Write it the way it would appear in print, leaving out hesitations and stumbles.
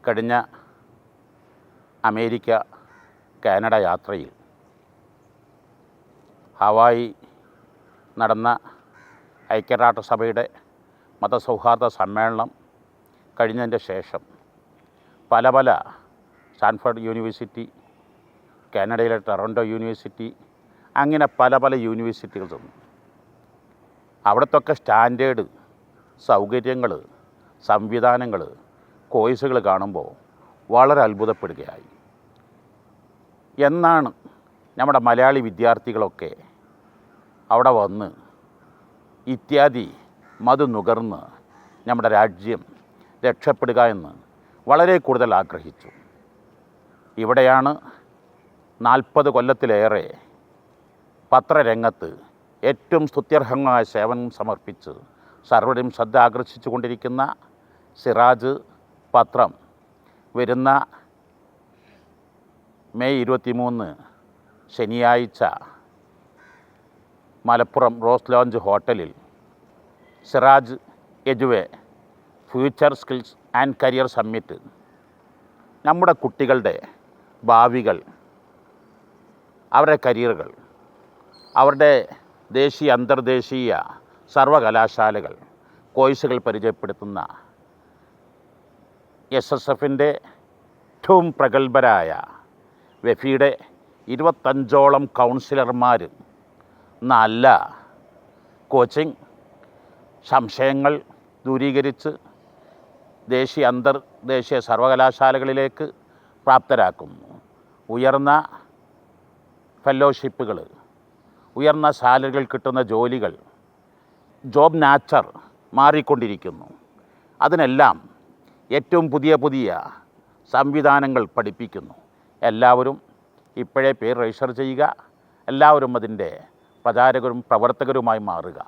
കഴിഞ്ഞ America Canada യാത്രയിൽ ഹവായി നടന്ന ഐക്യരാഷ്ട്രസഭയുടെ മതസൗഹാർദ്ദ സമ്മേളനം കഴിഞ്ഞതിൻ്റെ ശേഷം പല സ്റ്റാൻഫോർഡ് യൂണിവേഴ്സിറ്റി, കാനഡയിലെ ടൊറൻറ്റോ യൂണിവേഴ്സിറ്റി, അങ്ങനെ പല യൂണിവേഴ്സിറ്റികൾ ചെന്നു. അവിടത്തൊക്കെ സ്റ്റാൻഡേർഡ് സൗകര്യങ്ങൾ, സംവിധാനങ്ങൾ, കോഴ്സുകൾ കാണുമ്പോൾ വളരെ അത്ഭുതപ്പെടുകയായി. എന്നാണ് നമ്മുടെ മലയാളി വിദ്യാർത്ഥികളൊക്കെ അവിടെ വന്ന് ഇത്യാദി മധു നുകർന്ന് നമ്മുടെ രാജ്യം രക്ഷപ്പെടുക എന്ന് വളരെ കൂടുതൽ ആഗ്രഹിച്ചു. ഇവിടെയാണ് 40 കൊല്ലത്തിലേറെ പത്രരംഗത്ത് ഏറ്റവും സ്തുത്യർഹമായ സേവനം സമർപ്പിച്ച് സർവരും ശ്രദ്ധ ആകർഷിച്ചു കൊണ്ടിരിക്കുന്ന സിറാജ് പത്രം വരുന്ന മെയ് 23 ശനിയാഴ്ച മലപ്പുറം റോസ് ലോഞ്ച് ഹോട്ടലിൽ Siraj Eduway future skills and career summit നമ്മുടെ കുട്ടികളുടെ ഭാവികൾ, അവരുടെ കരിയറുകൾ, അവരുടെ ദേശീയ അന്തർദേശീയ സർവകലാശാലകൾ കോഴ്സുകൾ പരിചയപ്പെടുത്തുന്ന SSFൻ്റെ ഏറ്റവും പ്രഗത്ഭരായ വെഫിയുടെ 25ഓളം കൗൺസിലർമാർ നല്ല കോച്ചിങ്, സംശയങ്ങൾ ദൂരീകരിച്ച് ദേശീയ അന്തർദേശീയ സർവകലാശാലകളിലേക്ക് പ്രാപ്തരാക്കുന്നു. ഉയർന്ന ഫെലോഷിപ്പുകൾ, ഉയർന്ന സാലറികൾ കിട്ടുന്ന ജോലികൾ, ജോബ് നാച്ചർ മാറിക്കൊണ്ടിരിക്കുന്നു. അതിനെല്ലാം ഏറ്റവും പുതിയ സംവിധാനങ്ങൾ പഠിപ്പിക്കുന്നു. എല്ലാവരും ഇപ്പോഴേ പേര് രജിസ്റ്റർ ചെയ്യുക. എല്ലാവരും അതിൻ്റെ പ്രചാരകരും പ്രവർത്തകരുമായി മാറുക.